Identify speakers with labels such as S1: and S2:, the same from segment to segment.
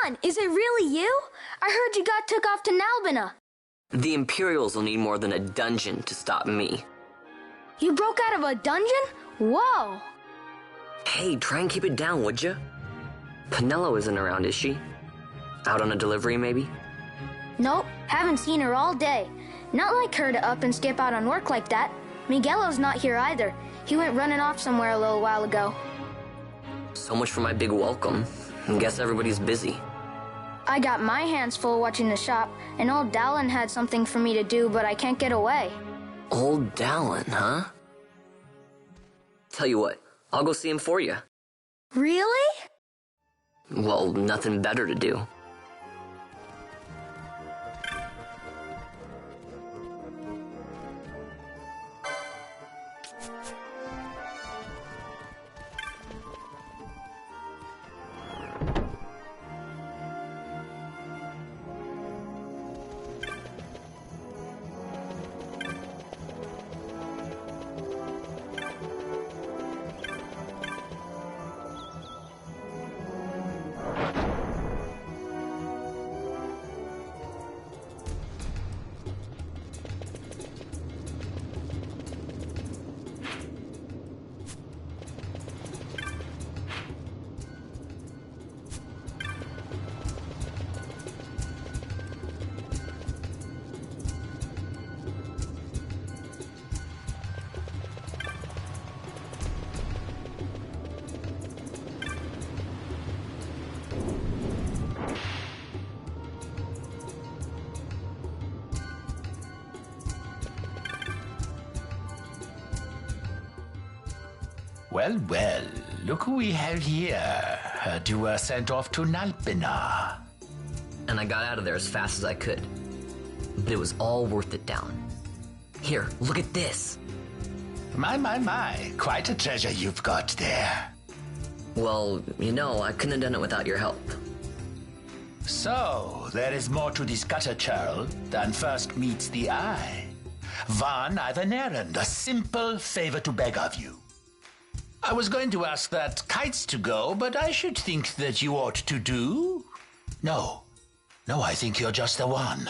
S1: on! Is it really you? I heard you got took off to Nalbina.
S2: The Imperials will need more than a dungeon to stop me.
S1: You broke out of a dungeon? Whoa!
S2: Hey, try and keep it down, would ya? Penelo isn't around, is she? Out on a delivery, maybe?
S1: Nope, haven't seen her all day. Not like her to up and skip out on work like that. Miguelo's not here either. He went running off somewhere a little while ago.
S2: So much for my big welcome. Guess everybody's busy.
S1: I got my hands full watching the shop, and old Dallin had something for me to do, but I can't get away.
S2: Old Dallin, huh? Tell you what, I'll go see him for you.
S1: Really?
S2: Well, nothing better to do.
S3: Well, well, look who we have here. Heard you were sent off to Nalbina.
S2: And I got out of there as fast as I could. But it was all worth it, Dallin. Here, look at this.
S3: My, quite a treasure you've got there.
S2: Well, you know, I couldn't have done it without your help.
S3: So, there is more to this gutter churl than first meets the eye. Van, I've an errand, a simple favor to beg of you. I was going to ask that kites to go, but I should think that you ought to do. No, I think you're just the one.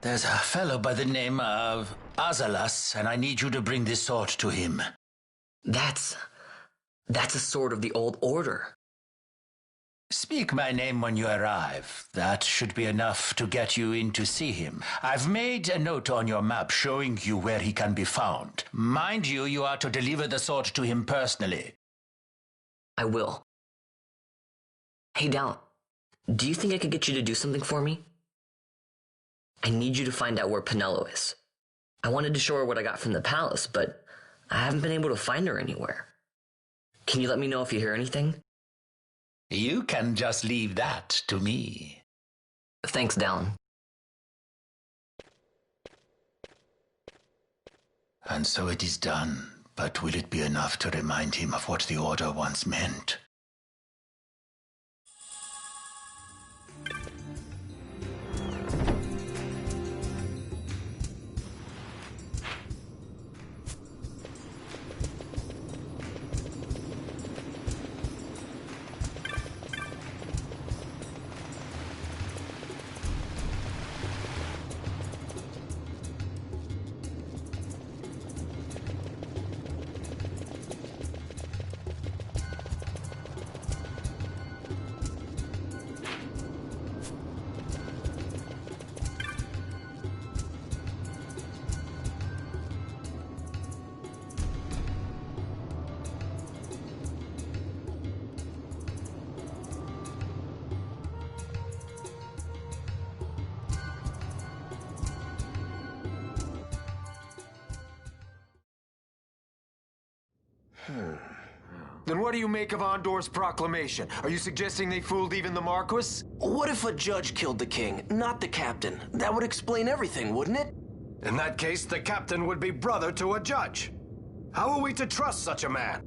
S3: There's a fellow by the name of Azalas, and I need you to bring this sword to him.
S2: That's a sword of the old order.
S3: Speak my name when you arrive. That should be enough to get you in to see him. I've made a note on your map showing you where he can be found. Mind you, you are to deliver the sword to him personally.
S2: I will. Hey, Dallin, do you think I could get you to do something for me? I need you to find out where Penelo is. I wanted to show her what I got from the palace, but I haven't been able to find her anywhere. Can you let me know if you hear anything?
S3: You can just leave that to me.
S2: Thanks, Dallin.
S3: And so it is done, but will it be enough to remind him of what the Order once meant?
S4: Then what do you make of Andor's proclamation? Are you suggesting they fooled even the Marquis?
S5: What if a judge killed the king, not the captain? That would explain everything, wouldn't it?
S6: In that case, the captain would be brother to a judge. How are we to trust such a man?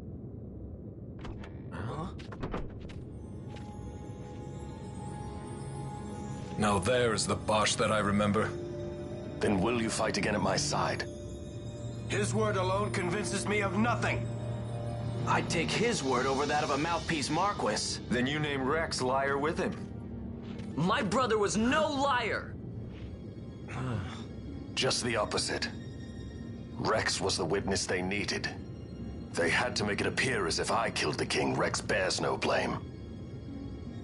S5: Huh?
S7: Now there is the Bosch that I remember.
S6: Then will you fight again at my side? His word alone convinces me of nothing.
S5: I'd take his word over that of a mouthpiece Marquis.
S4: Then you name Rex liar with him.
S2: My brother was no liar!
S6: Just the opposite. Rex was the witness they needed. They had to make it appear as if I killed the king. Rex bears no blame.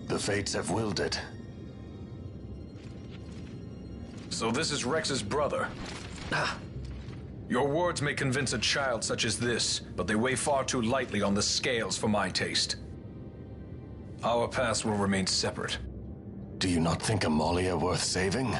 S6: The fates have willed it.
S7: So this is Rex's brother. Your words may convince a child such as this, but they weigh far too lightly on the scales for my taste. Our paths will remain separate.
S6: Do you not think Amalia worth saving?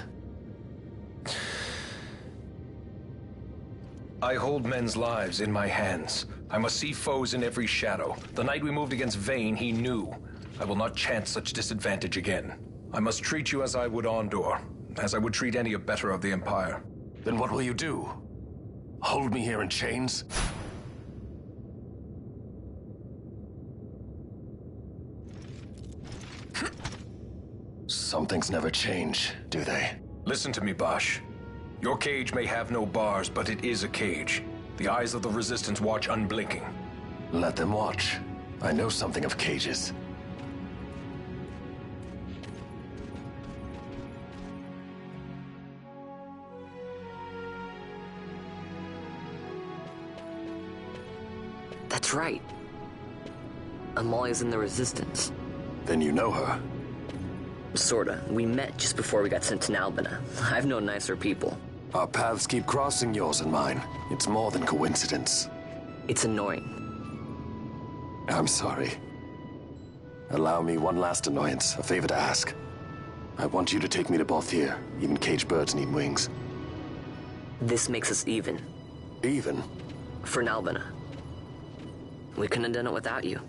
S7: I hold men's lives in my hands. I must see foes in every shadow. The night we moved against Vayne, he knew. I will not chance such disadvantage again. I must treat you as I would Ondor, as I would treat any abettor of the Empire.
S6: Then what will you do? Hold me here in chains? Some things never change, do they?
S7: Listen to me, Bosch. Your cage may have no bars, but it is a cage. The eyes of the Resistance watch unblinking.
S6: Let them watch. I know something of cages.
S2: That's right. Amalia's in the Resistance.
S6: Then you know her.
S2: Sorta. We met just before we got sent to Nalbina. I've known nicer people.
S6: Our paths keep crossing, yours and mine. It's more than coincidence.
S2: It's annoying.
S6: I'm sorry. Allow me one last annoyance, a favor to ask. I want you to take me to Balthier. Even caged birds need wings.
S2: This makes us even.
S6: Even?
S2: For Nalbina. We couldn't have done it without you.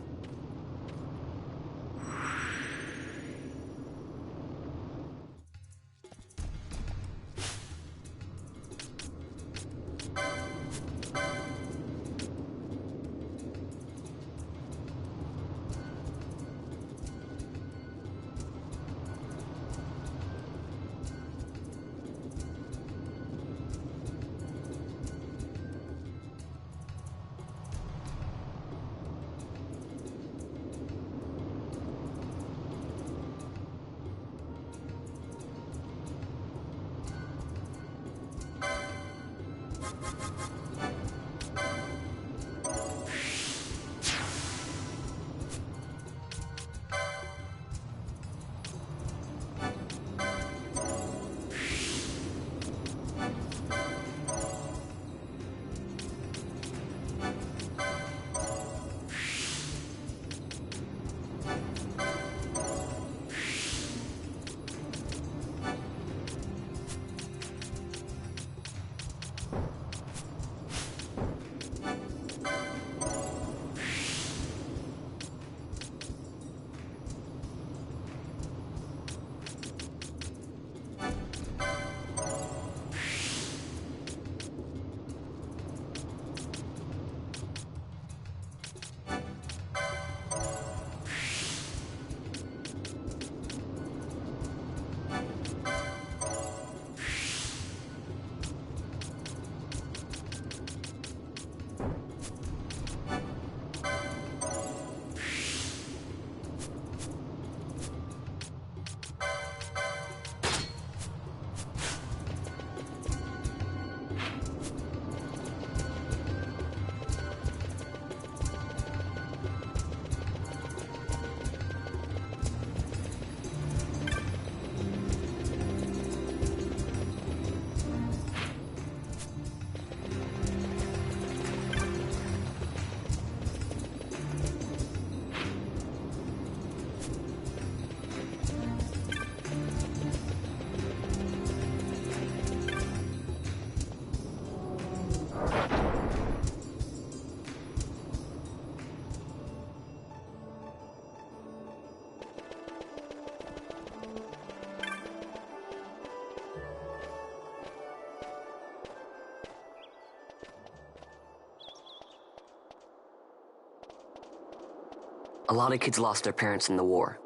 S2: A lot of kids lost their parents in the war.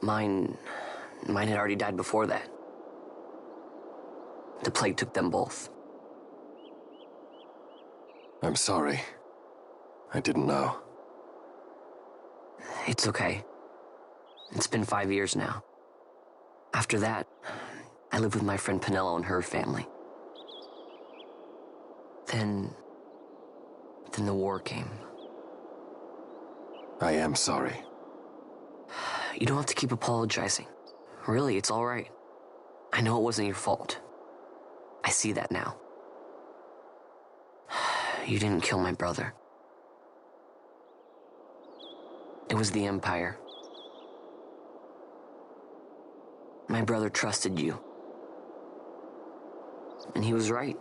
S2: Mine had already died before that. The plague took them both.
S6: I'm sorry. I didn't know.
S2: It's okay. It's been 5 years now. After that, I lived with my friend Pinello and her family. Then the war came.
S6: I am sorry.
S2: You don't have to keep apologizing. Really, it's all right. I know it wasn't your fault. I see that now. You didn't kill my brother. It was the Empire. My brother trusted you. And he was right.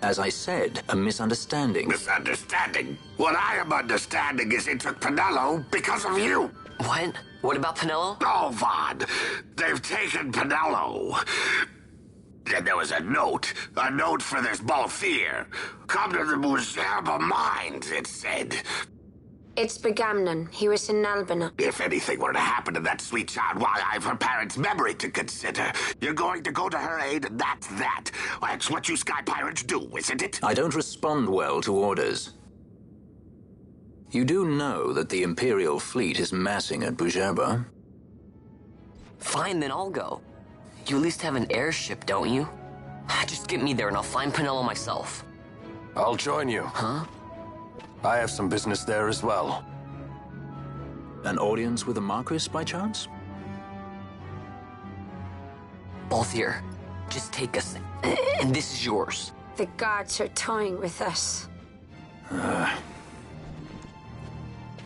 S8: As I said, a misunderstanding.
S9: Misunderstanding? What I am understanding is they took Pinello because of you.
S2: What? What about Pinello?
S9: Oh, Vaughn, they've taken Pinello. And there was a note for this Balthier. Come to the Muserba Mines, it said.
S10: It's Begamnon. He was in Albina.
S9: If anything were to happen to that sweet child, why, I've her parents' memory to consider. You're going to go to her aid, and that's that. That's what you Sky Pirates do, isn't it?
S8: I don't respond well to orders. You do know that the Imperial fleet is massing at Bujerba?
S2: Fine, then I'll go. You at least have an airship, don't you? Just get me there and I'll find Pinello myself.
S6: I'll join you.
S2: Huh?
S6: I have some business there as well.
S8: An audience with the Marquis, by chance?
S2: Balthier, just take us, and this is yours.
S10: The gods are toying with us.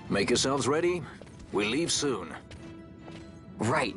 S8: Make yourselves ready. We leave soon.
S2: Right.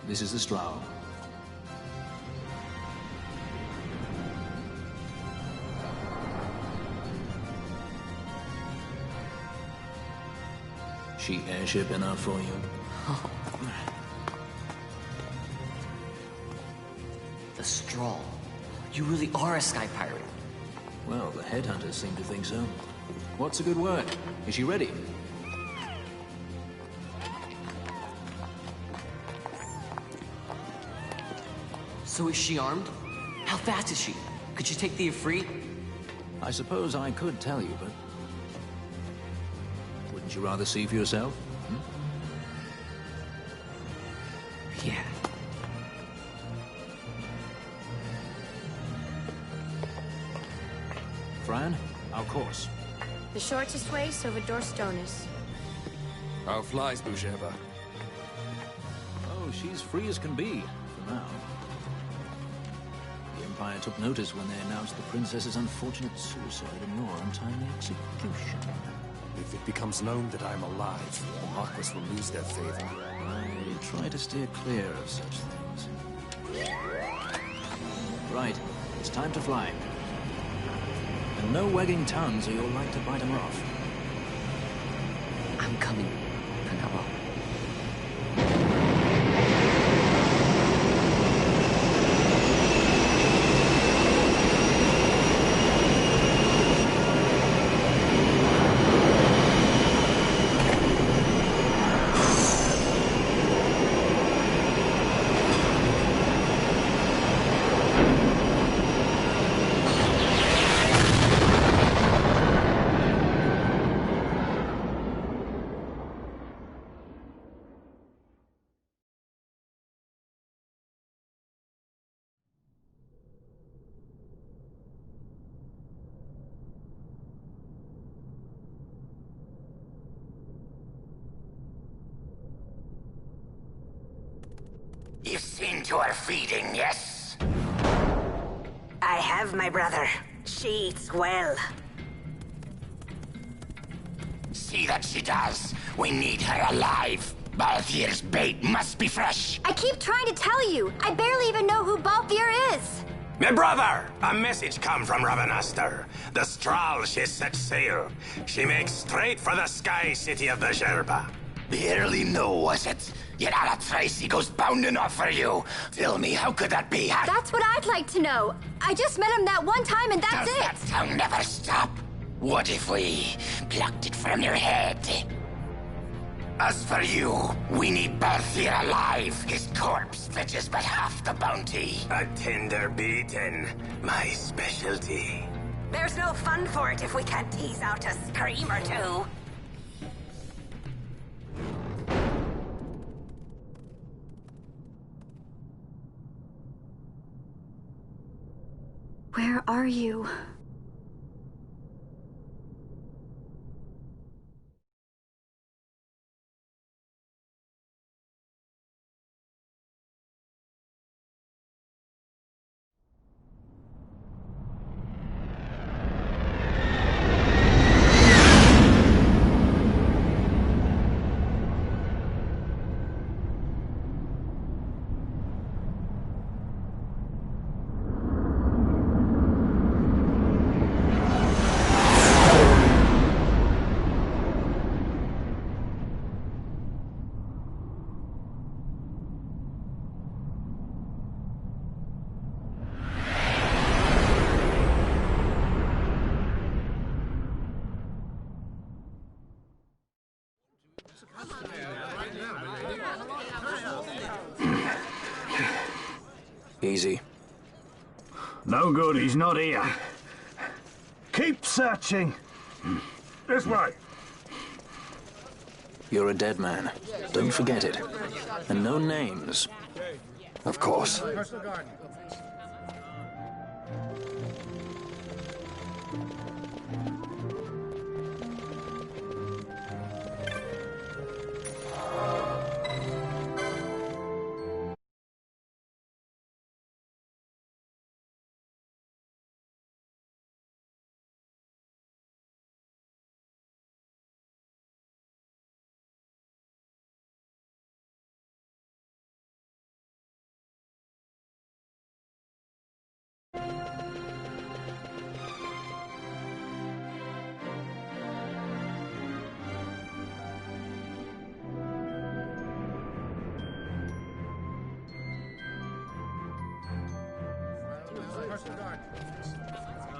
S8: This is the Stroud. She airship enough for you?
S2: The Strahl. You really are a sky pirate.
S8: Well, the headhunters seem to think so. What's a good word? Is she ready?
S2: So is she armed? How fast is she? Could she take the Ifrit?
S8: I suppose I could tell you, but... wouldn't you rather see for yourself?
S2: Yeah.
S8: Fran, our course.
S1: The shortest way is over Dorstones.
S11: How flies Bujeba?
S8: Oh, she's free as can be, for now. The Empire took notice when they announced the princess's unfortunate suicide and your untimely execution.
S11: If it becomes known that I'm alive, the Marquis will lose their favor.
S8: I try to steer clear of such things. Right, it's time to fly. And no wagging tongues or you'll like to bite them off.
S2: I'm coming, Penelope.
S9: You've seen to her feeding, yes?
S12: I have, my brother. She eats well.
S9: See that she does. We need her alive. Balthier's bait must be fresh.
S1: I keep trying to tell you. I barely even know who Balthier is.
S13: My brother, a message come from Ravenaster. The Strahl, she set sail. She makes straight for the sky city of Bhajerba.
S9: Barely know, was it? Yet Ala Tracy goes bounding off for you. Tell me, how could that be?
S1: That's what I'd like to know. I just met him that one time and that's
S9: Does
S1: it.
S9: that tongue never stop? What if we plucked it from your head? As for you, we need Balthier alive. His corpse fetches but half the bounty.
S13: A tender beaten, my specialty.
S12: There's no fun for it if we can't tease out a scream or two.
S1: Where are you?
S8: Easy.
S14: No good, he's not here. Keep searching. This way.
S8: You're a dead man. Don't forget it. And no names.
S6: Of course.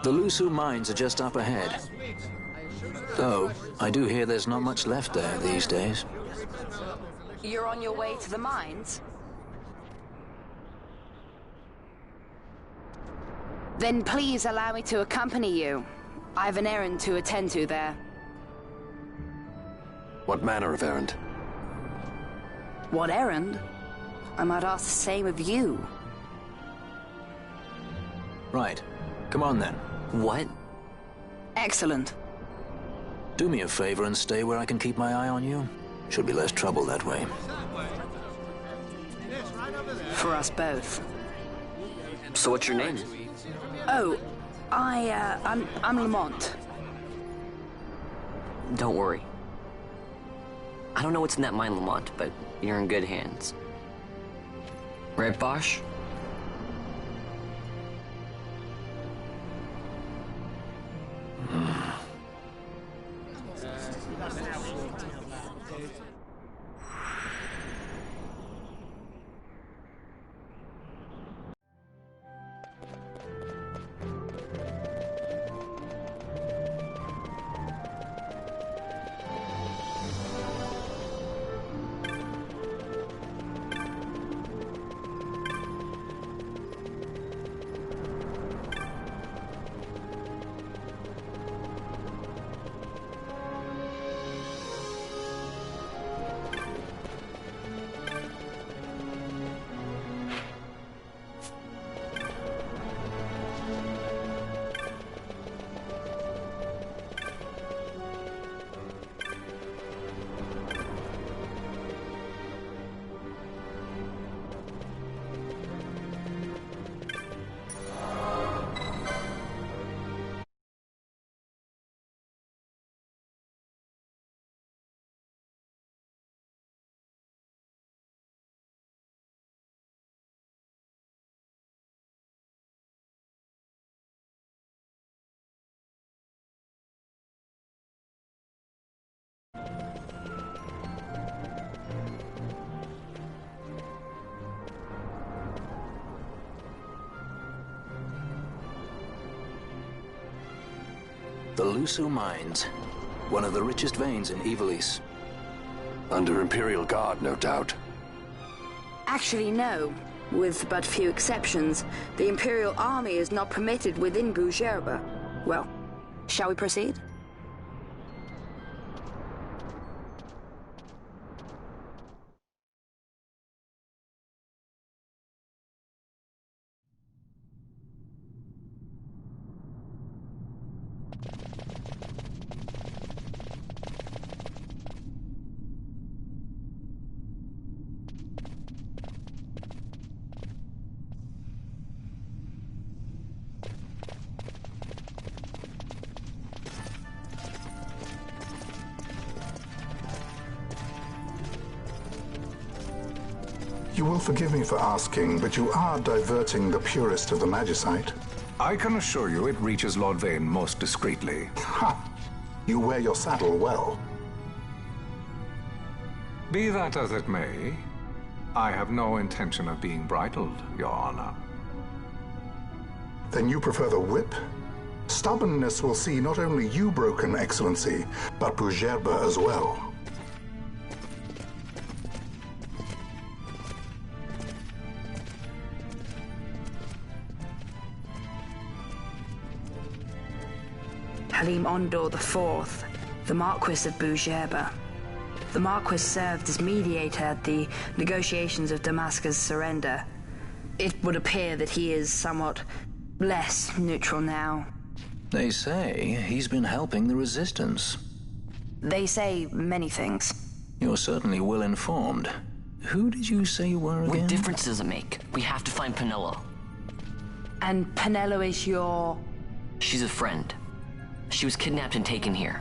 S8: The Lusu mines are just up ahead. Though, I do hear there's not much left there these days.
S15: You're on your way to the mines? Then please allow me to accompany you. I have an errand to attend to there.
S6: What manner of errand?
S15: What errand? I might ask the same of you.
S8: Right. Come on then.
S2: What?
S15: Excellent.
S8: Do me a favor and stay where I can keep my eye on you. Should be less trouble that way.
S15: For us both.
S2: So what's your name?
S15: Oh, I'm Lamont.
S2: Don't worry. I don't know what's in that mine, Lamont, but you're in good hands. Right, Bosch?
S8: The Lusu mines. One of the richest veins in Ivalice.
S6: Under Imperial Guard, no doubt.
S15: Actually, no. With but few exceptions, the Imperial Army is not permitted within Bujerba. Well, shall we proceed?
S16: You will forgive me for asking, but you are diverting the purest of the magicite.
S17: I can assure you it reaches Lord Vane most discreetly.
S16: Ha! You wear your saddle well.
S17: Be that as it may, I have no intention of being bridled, Your Honor.
S16: Then you prefer the whip? Stubbornness will see not only you broken, Excellency, but Bujerba as well.
S15: Halim Ondor IV, the Marquis of Bujerba. The Marquis served as mediator at the negotiations of Damascus' surrender. It would appear that he is somewhat less neutral now.
S8: They say he's been helping the resistance.
S15: They say many things.
S8: You're certainly well informed. Who did you say you were again?
S2: What difference does it make? We have to find Penelo.
S15: And Penelo is your...
S2: She's a friend. She was kidnapped and taken here.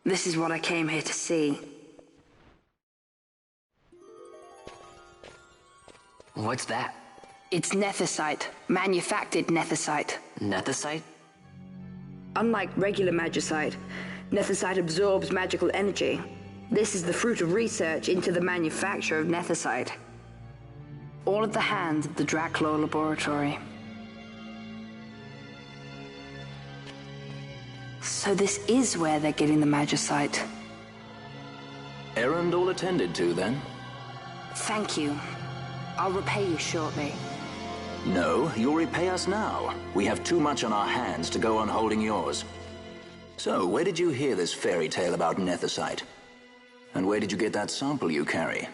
S15: This is what I came here to see.
S2: What's that?
S15: It's nethicite. Manufactured nethicite.
S2: Nethicite?
S15: Unlike regular magicite, nethicite absorbs magical energy. This is the fruit of research into the manufacture of nethicite. All at the hands of the Draclaw Laboratory. So this is where they're getting the magicite.
S8: Errand all attended to, then?
S15: Thank you. I'll repay you shortly.
S8: No, you'll repay us now. We have too much on our hands to go on holding yours. So, where did you hear this fairy tale about nethicite? And where did you get that sample you carry?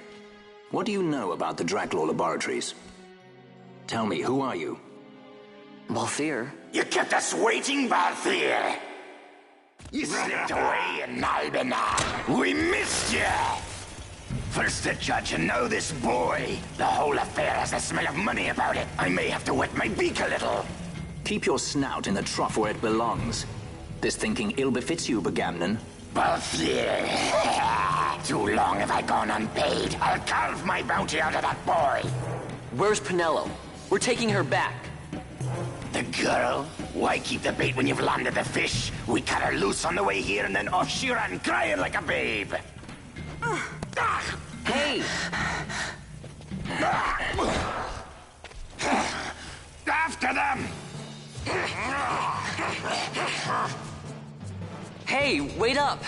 S8: What do you know about the Draclaw Laboratories? Tell me, who are you?
S2: Balthier.
S9: You kept us waiting, Balthier! You slipped away in Albina! We missed you! First the judge and now this boy. The whole affair has a smell of money about it. I may have to wet my beak a little.
S8: Keep your snout in the trough where it belongs. This thinking ill befits you, Begamnon.
S9: Balthier! Too long have I gone unpaid. I'll carve my bounty out of that boy.
S2: Where's Penelo? We're taking her back.
S9: The girl? Why keep the bait when you've landed the fish? We cut her loose on the way here and then off she ran crying like a babe.
S2: Hey!
S9: After them!
S2: Hey, wait up!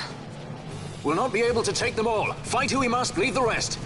S7: We'll not be able to take them all. Fight who we must, leave the rest.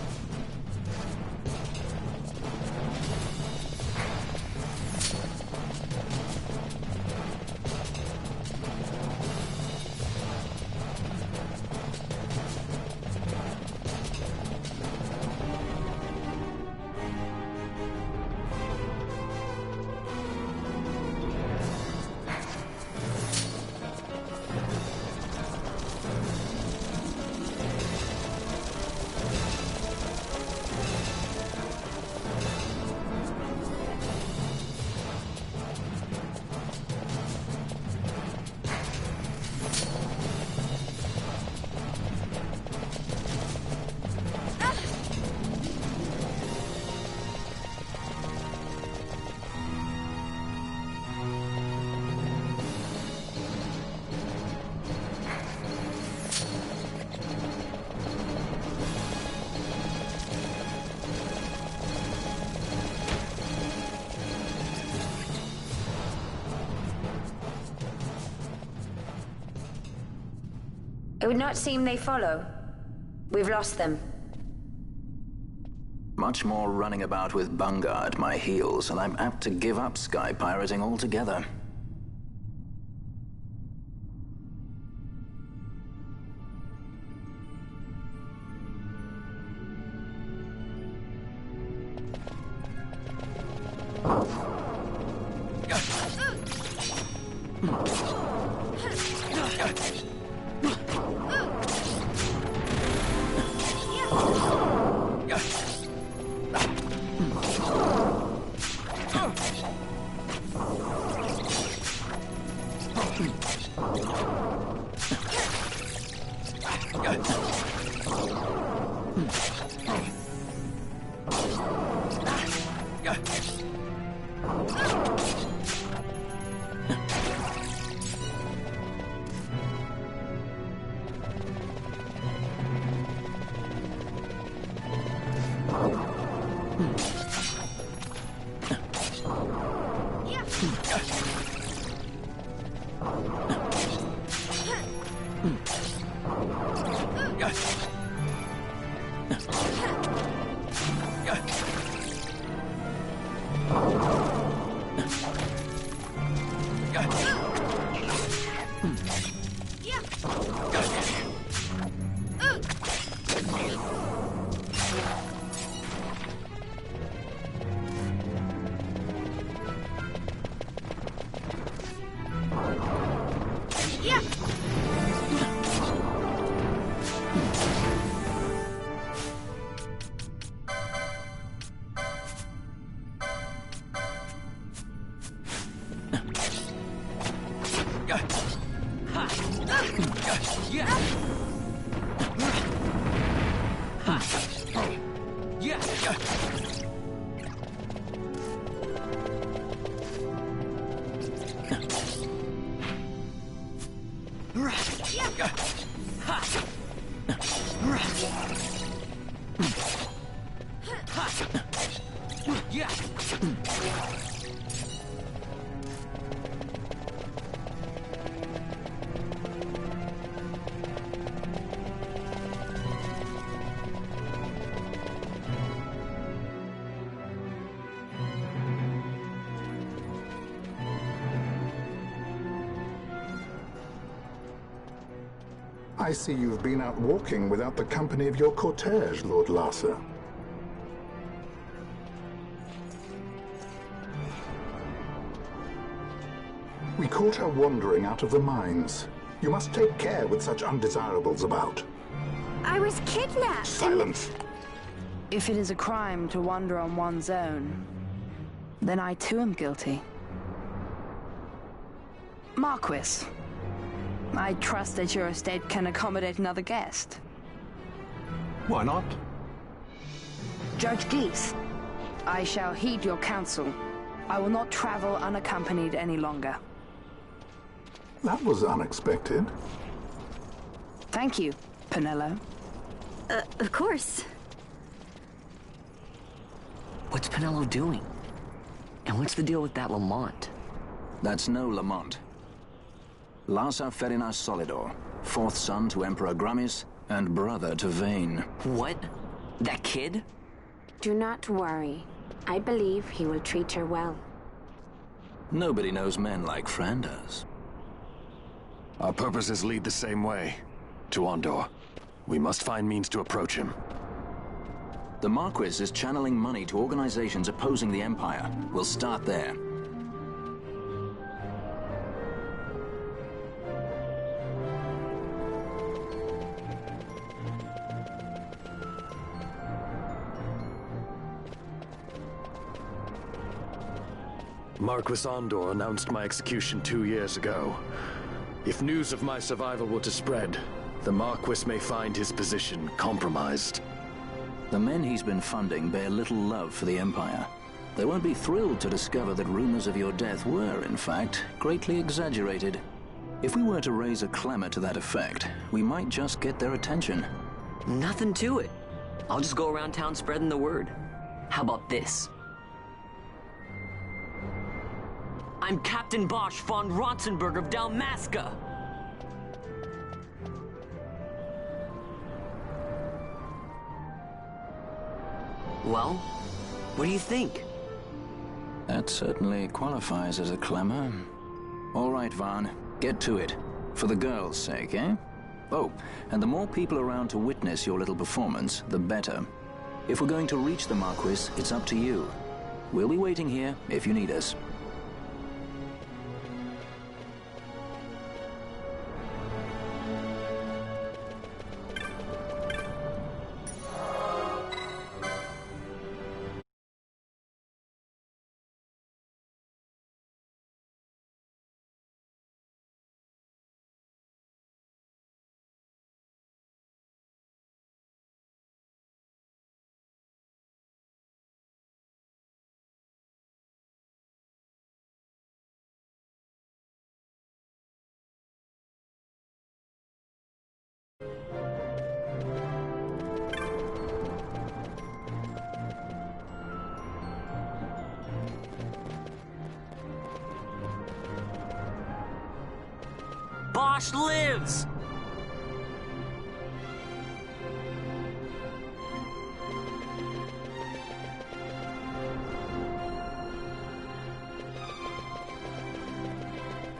S10: It would not seem they follow. We've lost them.
S8: Much more running about with Bunga at my heels, and I'm apt to give up sky pirating altogether.
S18: Yeah.
S16: I see you've been out walking without the company of your cortege, Lord Larsa. We caught her wandering out of the mines. You must take care with such undesirables about.
S12: I was kidnapped.
S16: Silence.
S15: If it is a crime to wander on one's own, then I too am guilty. Marquis, I trust that your estate can accommodate another guest.
S17: Why not?
S15: Judge Geese, I shall heed your counsel. I will not travel unaccompanied any longer.
S16: That was unexpected.
S15: Thank you, Penello.
S18: Of course.
S2: What's Penello doing? And what's the deal with that Lamont?
S8: That's no Lamont. Larsa Ferinas Solidor, fourth son to Emperor Gramis and brother to Vane.
S2: What? That kid?
S10: Do not worry. I believe he will treat her well.
S8: Nobody knows men like Fran does.
S6: Our purposes lead the same way. To Ondor. We must find means to approach him.
S8: The Marquis is channeling money to organizations opposing the Empire. We'll start there.
S6: Marquis Ondor announced my execution 2 years ago. If news of my survival were to spread, the Marquis may find his position compromised.
S8: The men he's been funding bear little love for the Empire. They won't be thrilled to discover that rumors of your death were, in fact, greatly exaggerated. If we were to raise a clamor to that effect, we might just get their attention.
S2: Nothing to it. I'll just go around town spreading the word. How about this? I'm Captain Bosch von Ronsenberg of Dalmasca. Well, what do you think?
S8: That certainly qualifies as a clamor. All right, Van, get to it. For the girl's sake, eh? Oh, and the more people around to witness your little performance, the better. If we're going to reach the Marquis, it's up to you. We'll be waiting here if you need us.
S2: Bosch lives!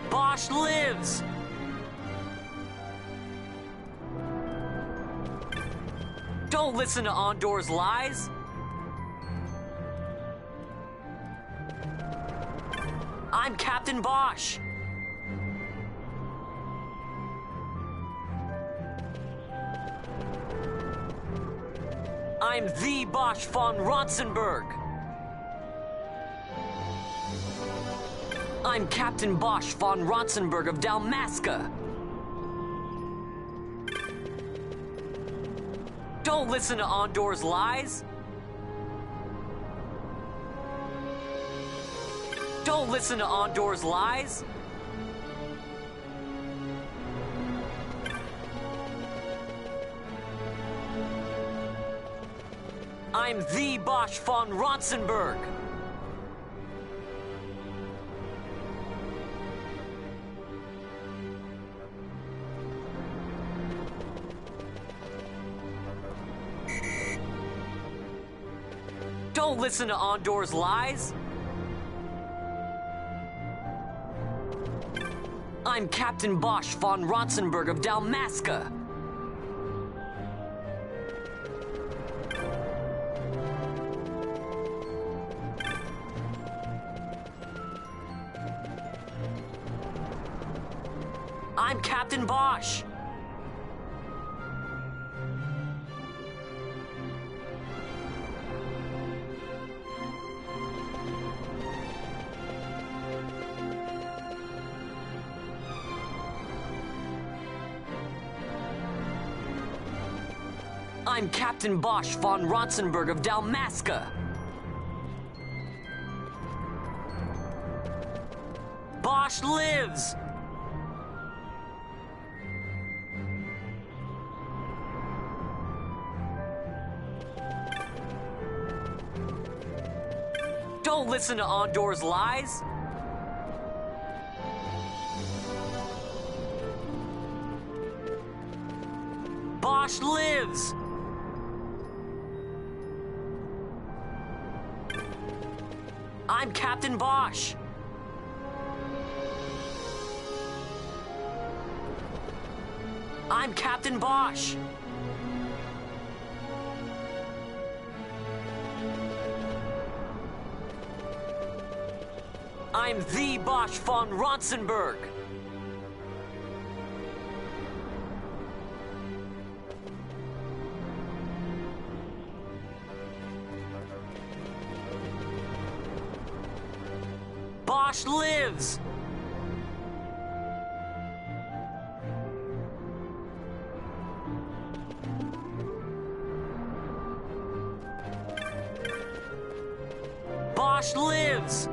S2: Bosch lives! Don't listen to Ondor's lies! I'm Captain Bosch! I'm the Bosch von Ronsenberg! I'm Captain Bosch von Ronsenberg of Dalmasca!
S19: Don't listen to Ondor's lies! Don't listen to Ondor's lies! I'm the Bosch von Ronsenberg! Don't listen to Ondor's lies! I'm Captain Bosch von Ronsenberg of Dalmasca! I'm Captain Bosch! I'm Captain Bosch von Ronsenberg of Dalmasca! Bosch lives! Don't listen to Ondor's lies! Bosch lives! I'm Captain Bosch! I'm Captain Bosch! I'm the Bosch von Ronsenberg! Bosch lives! Bosch lives!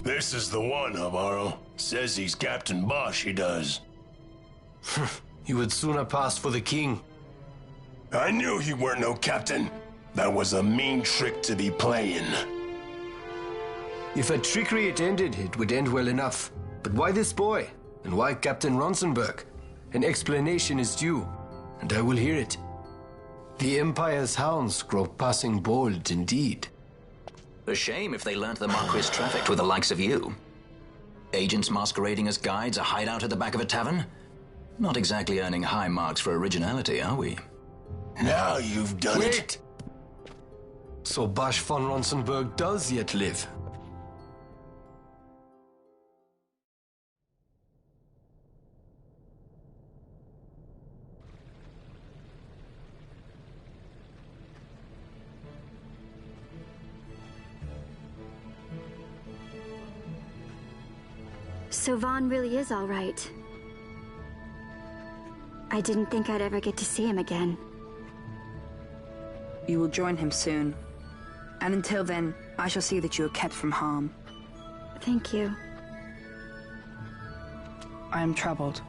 S6: This is the one, Navarro. Says he's Captain Bosch, he does.
S20: You would sooner pass for the king.
S6: I knew he weren't no captain. That was a mean trick to be playing.
S20: If a trickery it ended, it would end well enough. But why this boy? And why Captain Ronsenberg? An explanation is due, and I will hear it. The Empire's hounds grow passing bold indeed.
S8: A shame if they learnt the Marquis trafficked with the likes of you. Agents masquerading as guides, a hideout at the back of a tavern? Not exactly earning high marks for originality, are we?
S6: Now you've done it.
S20: Wait! So Bosch von Ronsenberg does yet live.
S18: So Vaughn really is all right. I didn't think I'd ever get to see him again.
S15: You will join him soon. And until then, I shall see that you are kept from harm.
S18: Thank you.
S15: I am troubled.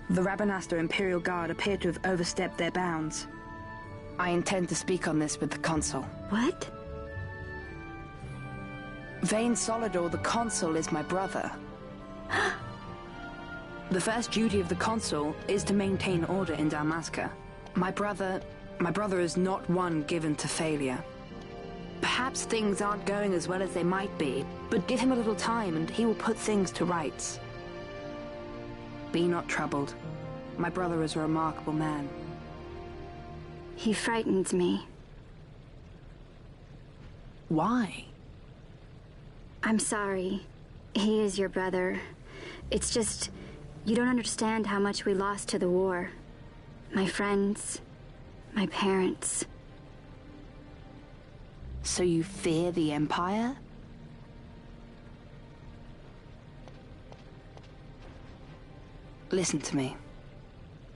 S15: The Rabanastre Imperial Guard appear to have overstepped their bounds. I intend to speak on this with the Consul.
S18: What?
S15: Vane Solidor, the Consul, is my brother. The first duty of the Consul is to maintain order in Dalmasca. My brother is not one given to failure. Perhaps things aren't going as well as they might be, but give him a little time and he will put things to rights. Be not troubled. My brother is a remarkable man.
S18: He frightens me.
S15: Why?
S18: I'm sorry. He is your brother. It's just, you don't understand how much we lost to the war. My friends, my parents.
S15: So you fear the Empire? Listen to me.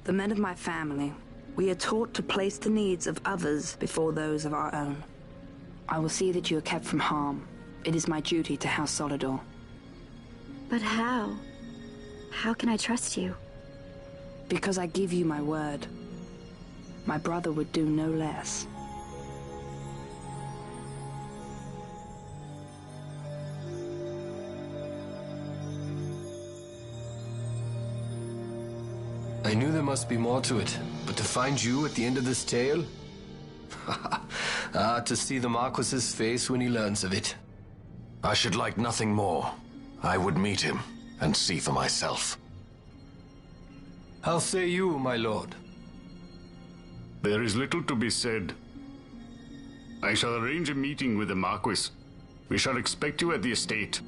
S15: The men of my family, we are taught to place the needs of others before those of our own. I will see that you are kept from harm. It is my duty to House Solidor.
S18: But how? How can I trust you?
S15: Because I give you my word. My brother would do no less.
S20: I knew there must be more to it, but to find you at the end of this tale? To see the Marquis's face when he learns of it.
S6: I should like nothing more. I would meet him and see for myself.
S20: How say you, my lord?
S21: There is little to be said. I shall arrange a meeting with the Marquis. We shall expect you at the estate.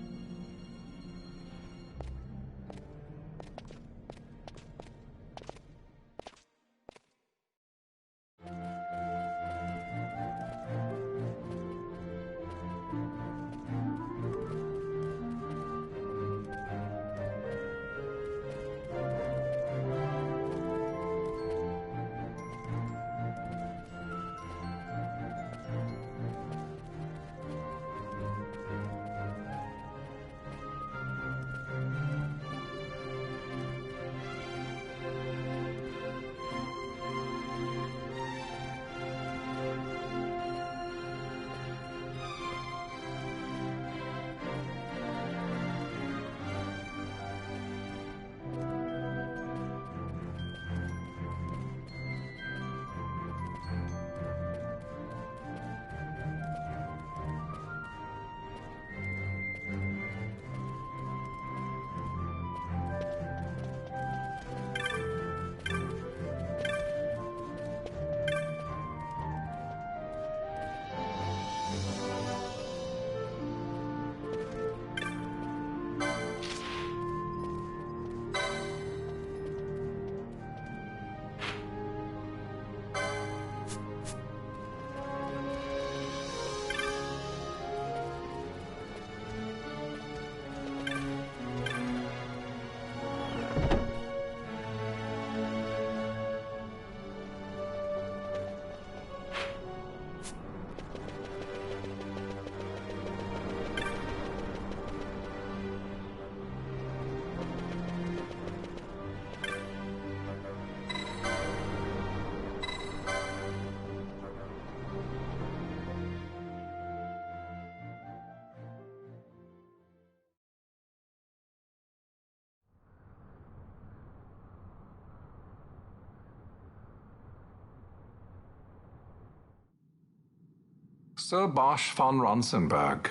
S17: Sir Bosch von Ronsenberg.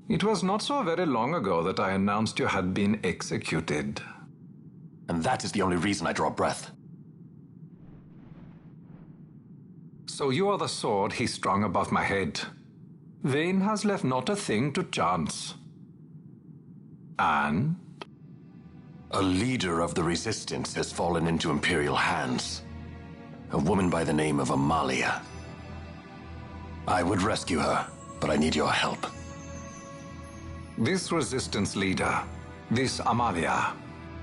S17: It was not so very long ago that I announced you had been executed.
S6: And that is the only reason I draw breath.
S17: So you are the sword he strung above my head. Vane has left not a thing to chance. And?
S6: A leader of the resistance has fallen into Imperial hands. A woman by the name of Amalia. I would rescue her, but I need your help.
S17: This resistance leader, this Amalia,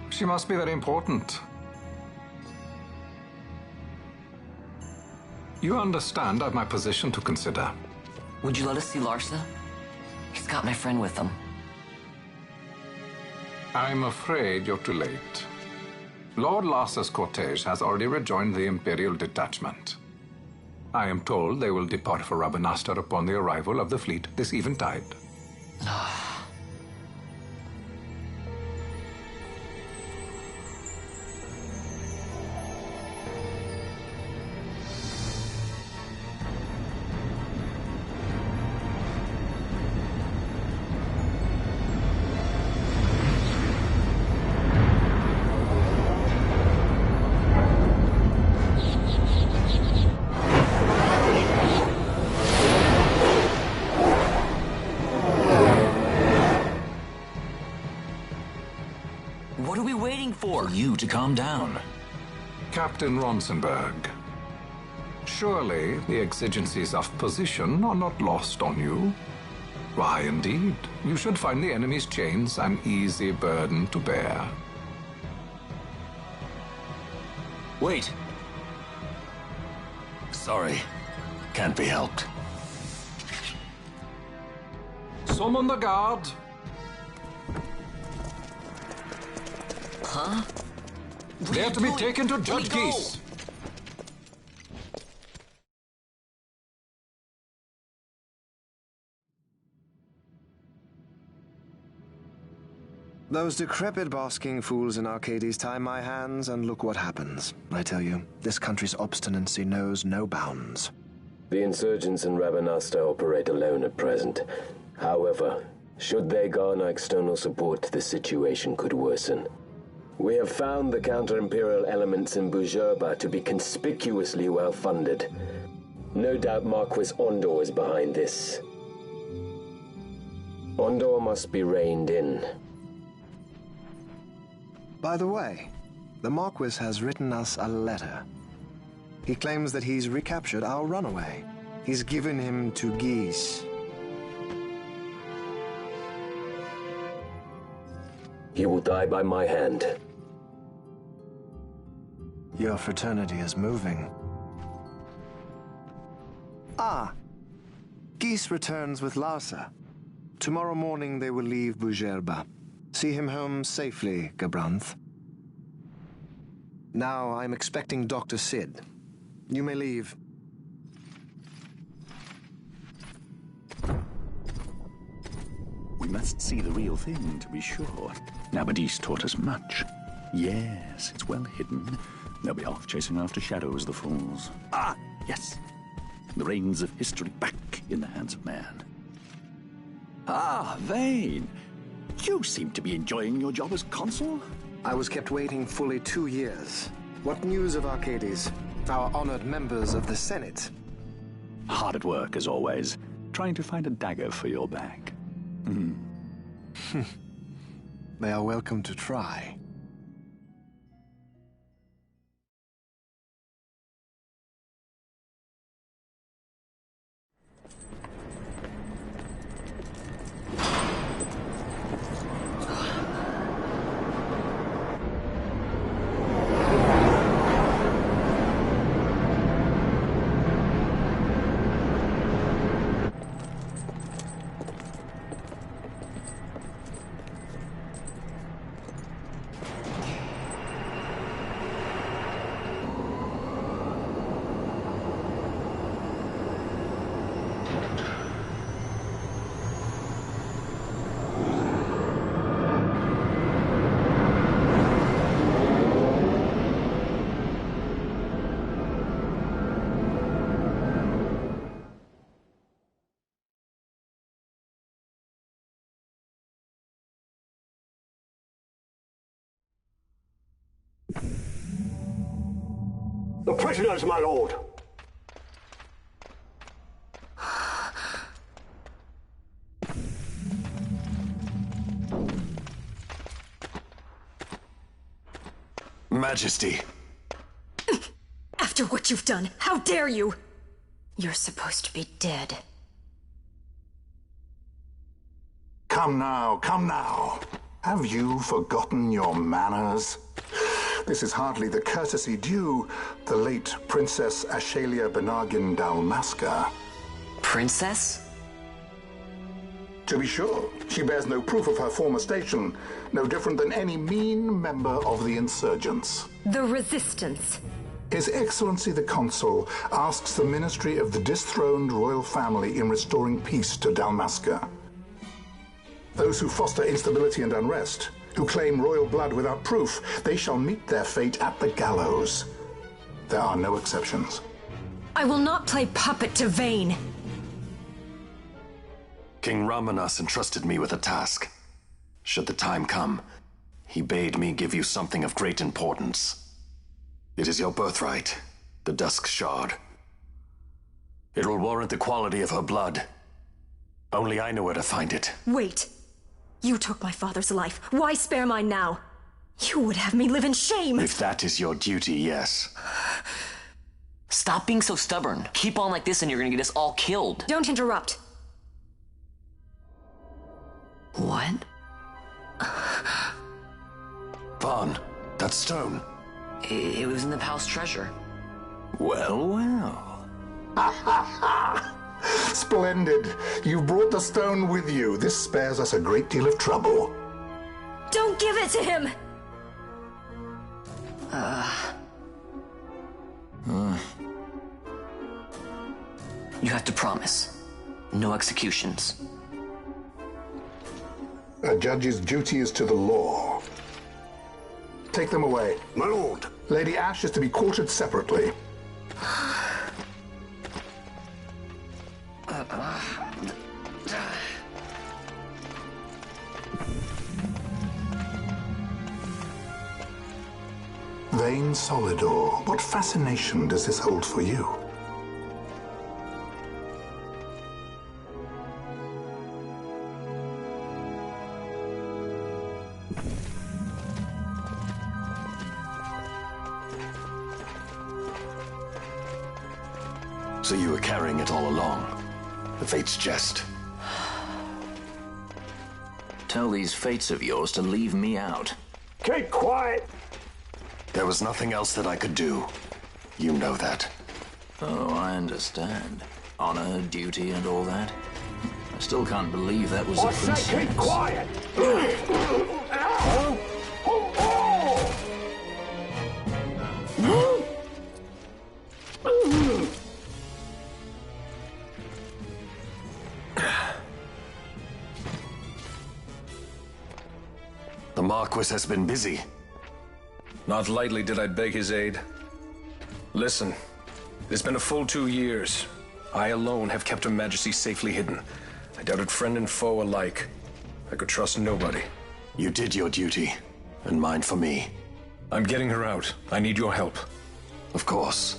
S17: she must be very important. You understand I've my position to consider.
S2: Would you let us see Larsa? He's got my friend with him.
S17: I'm afraid you're too late. Lord Larsa's cortege has already rejoined the Imperial detachment. I am told they will depart for Rabanastre upon the arrival of the fleet this eventide.
S19: we waiting for?
S8: You to calm down.
S17: Captain Ronsenberg, surely the exigencies of position are not lost on you. Why, indeed, you should find the enemy's chains an easy burden to bear.
S6: Wait. Sorry. Can't be helped.
S17: Summon the guard.
S19: Huh?
S17: They're to be taken to Judge Geese.
S3: Those decrepit basking fools in Arcades tie my hands, and look what happens. I tell you, this country's obstinacy knows no bounds.
S22: The insurgents in Rabanasta operate alone at present. However, should they garner external support, the situation could worsen. We have found the counter-imperial elements in Bujerba to be conspicuously well-funded. No doubt Marquis Ondor is behind this. Ondor must be reined in.
S3: By the way, the Marquis has written us a letter. He claims that he's recaptured our runaway. He's given him to Geese.
S22: He will die by my hand.
S3: Your fraternity is moving. Ah, Geese returns with Larsa. Tomorrow morning they will leave Bujerba. See him home safely, Gabranth. Now I'm expecting Dr. Sid. You may leave.
S23: We must see the real thing, to be sure. Nabadis taught us much. Yes, it's well hidden. They'll be off chasing after shadows, the fools. Ah, yes. The reins of history back in the hands of man. Ah, Vane. You seem to be enjoying your job as consul.
S3: I was kept waiting fully 2 years. What news of Arcades? Our honored members of the Senate.
S23: Hard at work, as always, trying to find a dagger for your back.
S3: They are welcome to try.
S14: The prisoners, my lord!
S6: Majesty.
S24: After what you've done, how dare you? You're supposed to be dead.
S16: Come now, come now. Have you forgotten your manners? This is hardly the courtesy due the late Princess Ashalia Benargin Dalmasca.
S2: Princess?
S16: To be sure, she bears no proof of her former station, no different than any mean member of the insurgents.
S24: The Resistance.
S16: His Excellency the Consul asks the ministry of the dethroned royal family in restoring peace to Dalmasca. Those who foster instability and unrest, who claim royal blood without proof, they shall meet their fate at the gallows. There are no exceptions.
S24: I will not play puppet to Vane.
S6: King Ramanas entrusted me with a task. Should the time come, he bade me give you something of great importance. It is your birthright, the Dusk Shard. It will warrant the quality of her blood. Only I know where to find it.
S24: Wait. You took my father's life. Why spare mine now? You would have me live in shame.
S6: If that is your duty, yes.
S19: Stop being so stubborn. Keep on like this and you're gonna get us all killed.
S24: Don't interrupt.
S19: What?
S6: Vaughn, that stone.
S19: It was in the palace treasure.
S8: Well, well.
S16: Splendid. You've brought the stone with you. This spares us a great deal of trouble.
S24: Don't give it to him!
S19: You have to promise. No executions.
S16: A judge's duty is to the law. Take them away.
S14: My lord.
S16: Lady Ash is to be quartered separately. Vain Solidor, what fascination does this hold for you?
S6: So you were carrying it all along. The Fate's jest.
S8: Tell these fates of yours to leave me out.
S14: Keep quiet!
S6: There was nothing else that I could do. You know that.
S8: Oh, I understand. Honor, duty, and all that. I still can't believe that was a
S14: I say keep quiet!
S6: The Marquis has been busy.
S7: Not lightly did I beg his aid. Listen, it's been a full 2 years. I alone have kept Her Majesty safely hidden. I doubted friend and foe alike. I could trust nobody.
S6: You did your duty, and mine for me.
S7: I'm getting her out. I need your help.
S6: Of course.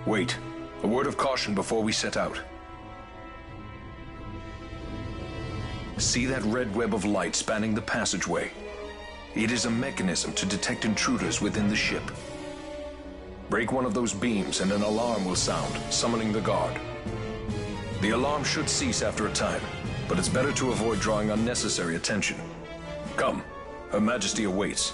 S7: Wait. A word of caution before we set out. See that red web of light spanning the passageway? It is a mechanism to detect intruders within the ship. Break one of those beams and an alarm will sound, summoning the guard. The alarm should cease after a time, but it's better to avoid drawing unnecessary attention. Come, Her Majesty awaits.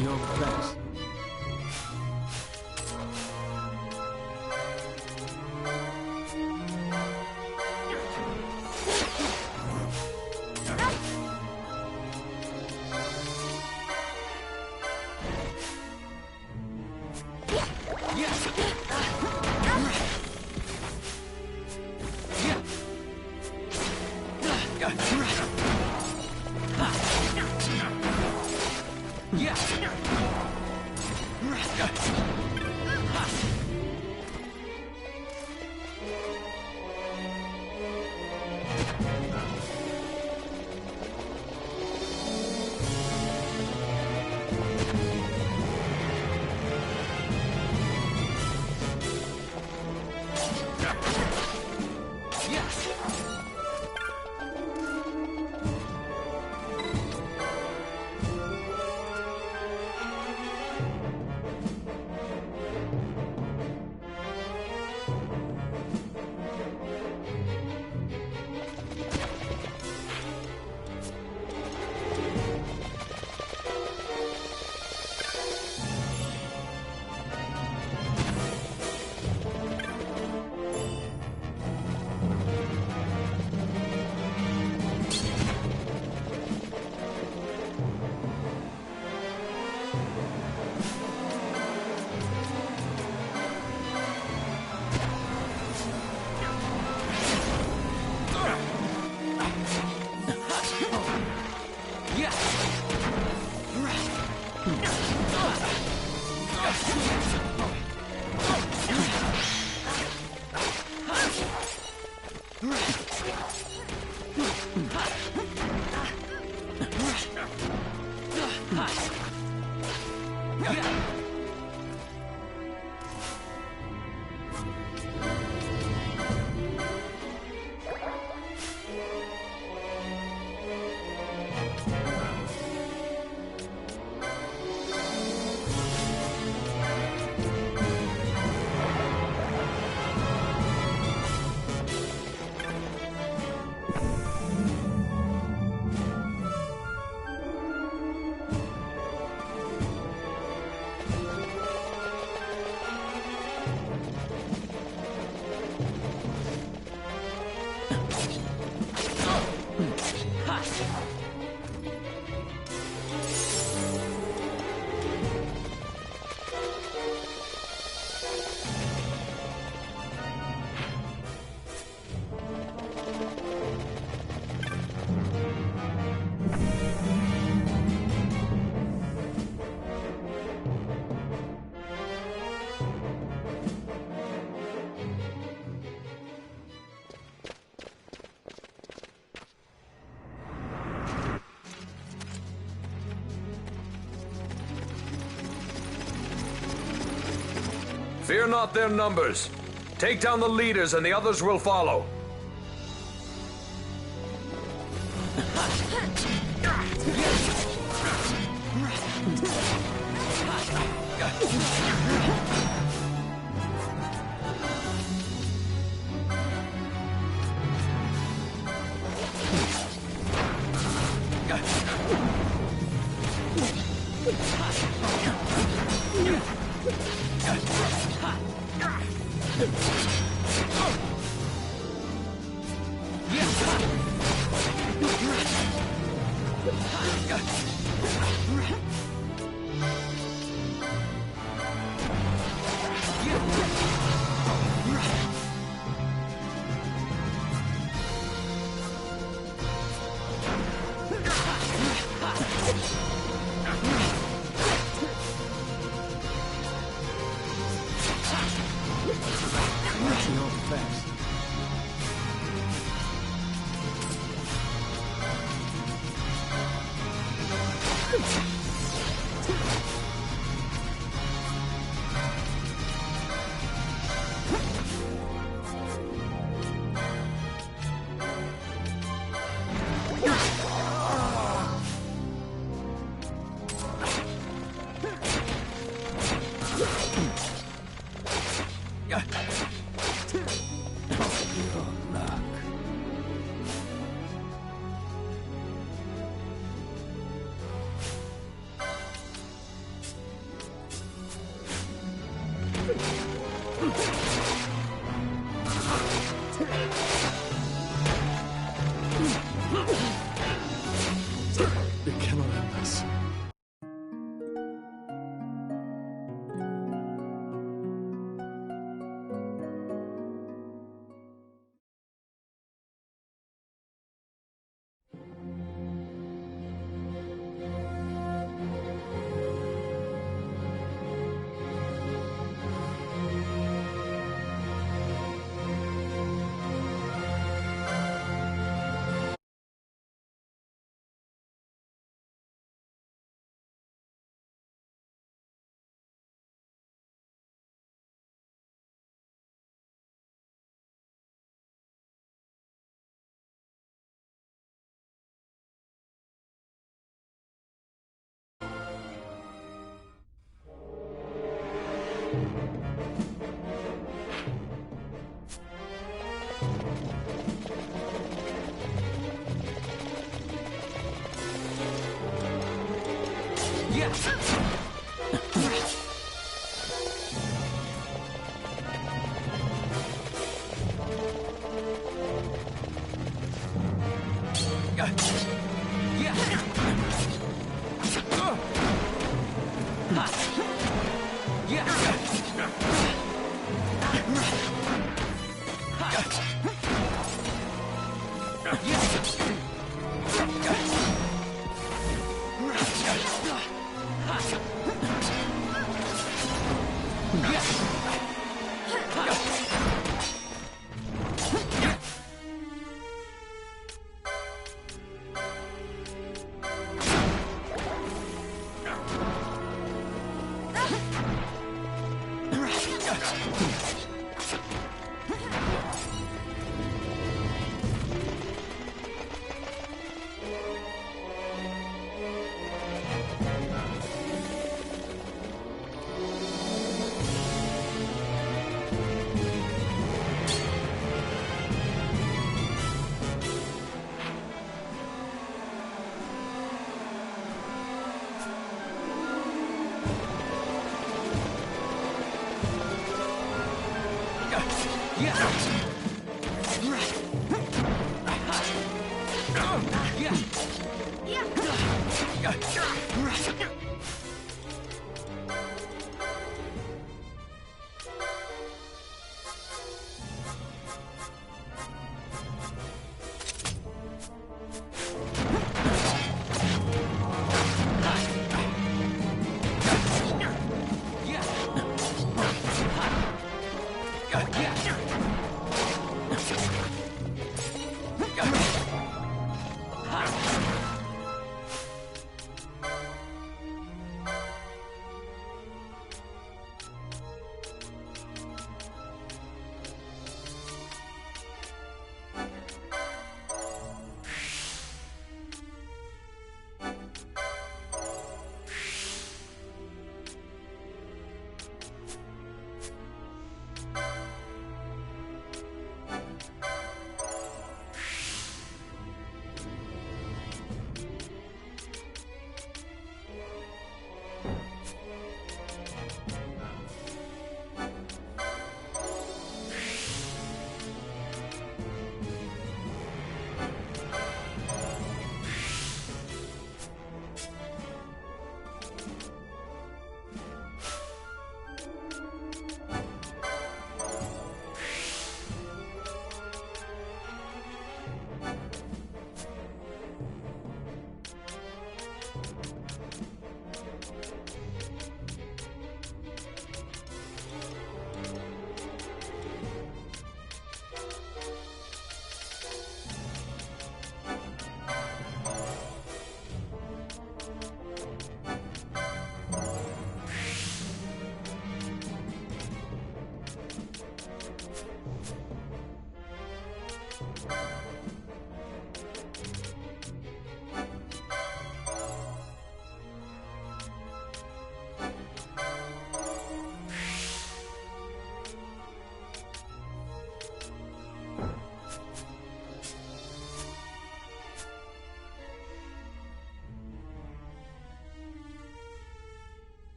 S4: Your place.
S7: Fear not their numbers. Take down the leaders and the others will follow.
S4: Yeah.